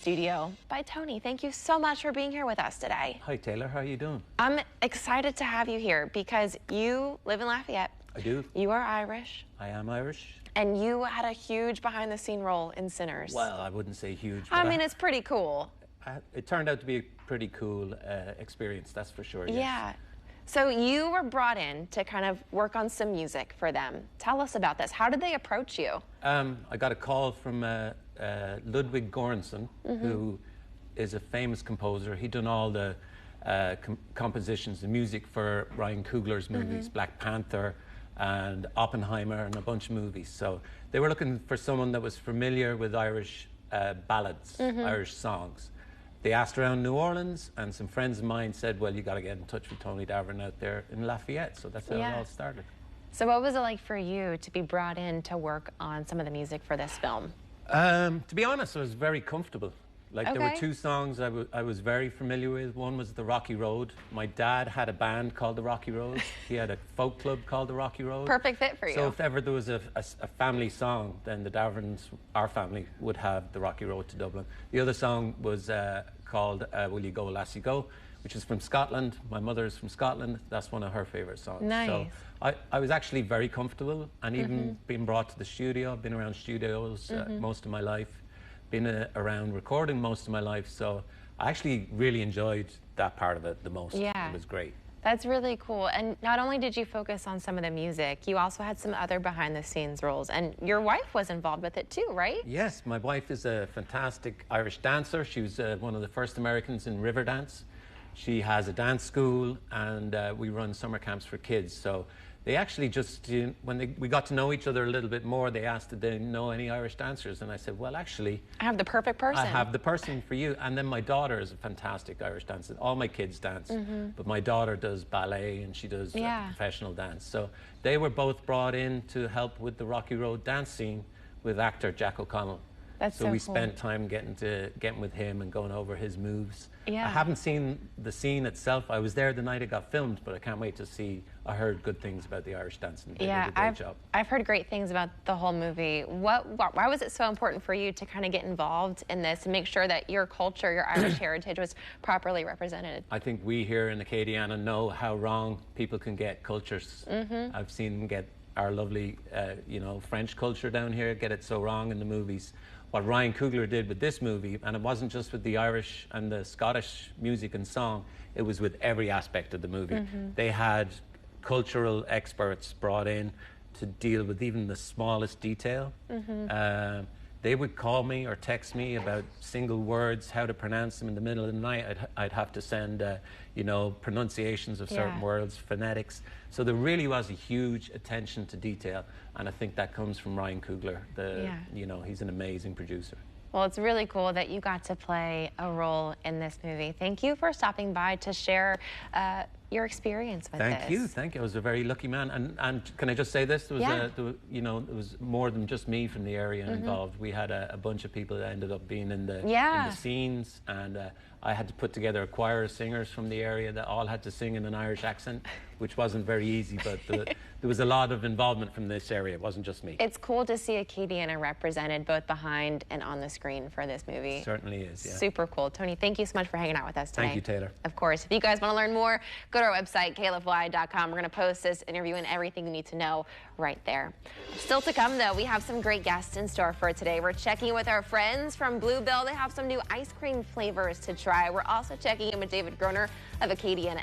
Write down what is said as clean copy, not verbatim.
Studio by Tony. Thank you so much for being here with us today. Hi Taylor, how are you doing? I'm excited to have you here because you live in Lafayette. I do. You are Irish. I am Irish. And you had a huge behind-the-scene role in Sinners. Well, I wouldn't say huge. I mean, it's pretty cool. It turned out to be a pretty cool experience, that's for sure. Yes. Yeah. So you were brought in to kind of work on some music for them. Tell us about this. How did they approach you? I got a call from Ludwig Göransson, who is a famous composer. He'd done all the compositions, the music for Ryan Coogler's movies, Black Panther and Oppenheimer and a bunch of movies. So they were looking for someone that was familiar with Irish ballads, Irish songs. They asked around New Orleans, and some friends of mine said, well, you got to get in touch with Tony Davoren out there in Lafayette. So that's how it all started. So what was it like for you to be brought in to work on some of the music for this film? To be honest, I was very comfortable. Like, there were two songs I was very familiar with. One was The Rocky Road. My dad had a band called The Rocky Road. He had a folk club called The Rocky Road. Perfect fit for you. So if ever there was a family song, then the Davorens, our family, would have The Rocky Road to Dublin. The other song was called Will You Go, Lassie Go, which is from Scotland. My mother is from Scotland. That's one of her favourite songs. Nice. So I was actually very comfortable, and even being brought to the studio. I've been around studios most of my life, been around recording most of my life, so I actually really enjoyed that part of it the most. Yeah. It was great. That's really cool. And not only did you focus on some of the music, you also had some other behind-the-scenes roles, and your wife was involved with it too, right? Yes, my wife is a fantastic Irish dancer. She was one of the first Americans in river dance. She has a dance school, and we run summer camps for kids. So they actually just, when we got to know each other a little bit more, they asked, did they know any Irish dancers? And I said, well, actually, I have the perfect person. I have the person for you. And then my daughter is a fantastic Irish dancer. All my kids dance, but my daughter does ballet, and she does professional dance. So they were both brought in to help with the Rocky Road dance scene with actor Jack O'Connell. That's so we cool. spent time getting with him and going over his moves. Yeah. I haven't seen the scene itself. I was there the night it got filmed, but I can't wait to see. I heard good things about the Irish dancing. They did a great job. I've heard great things about the whole movie. Why was it so important for you to kind of get involved in this and make sure that your culture, your Irish heritage was properly represented? I think we here in Acadiana know how wrong people can get cultures. I've seen them get our lovely, French culture down here, get it so wrong in the movies. What Ryan Coogler did with this movie, and it wasn't just with the Irish and the Scottish music and song, it was with every aspect of the movie. They had cultural experts brought in to deal with even the smallest detail. They would call me or text me about single words, how to pronounce them in the middle of the night. I'd have to send, pronunciations of certain words, phonetics. So there really was a huge attention to detail, and I think that comes from Ryan Coogler. He's an amazing producer. Well, it's really cool that you got to play a role in this movie. Thank you for stopping by to share your experience with this. Thank you. I was a very lucky man. And can I just say this? There was it was more than just me from the area involved. We had a bunch of people that ended up being in the scenes, and I had to put together a choir of singers from the area that all had to sing in an Irish accent, which wasn't very easy, but there was a lot of involvement from this area. It wasn't just me. It's cool to see Acadiana represented both behind and on the screen for this movie. It certainly is, yeah. Super cool. Tony, thank you so much for hanging out with us today. Thank you, Taylor. Of course. If you guys want to learn more, go to our website, klfy.com. We're going to post this interview and everything you need to know right there. Still to come, though, we have some great guests in store for today. We're checking in with our friends from Bluebell. They have some new ice cream flavors to try. We're also checking in with David Groner of Acadiana.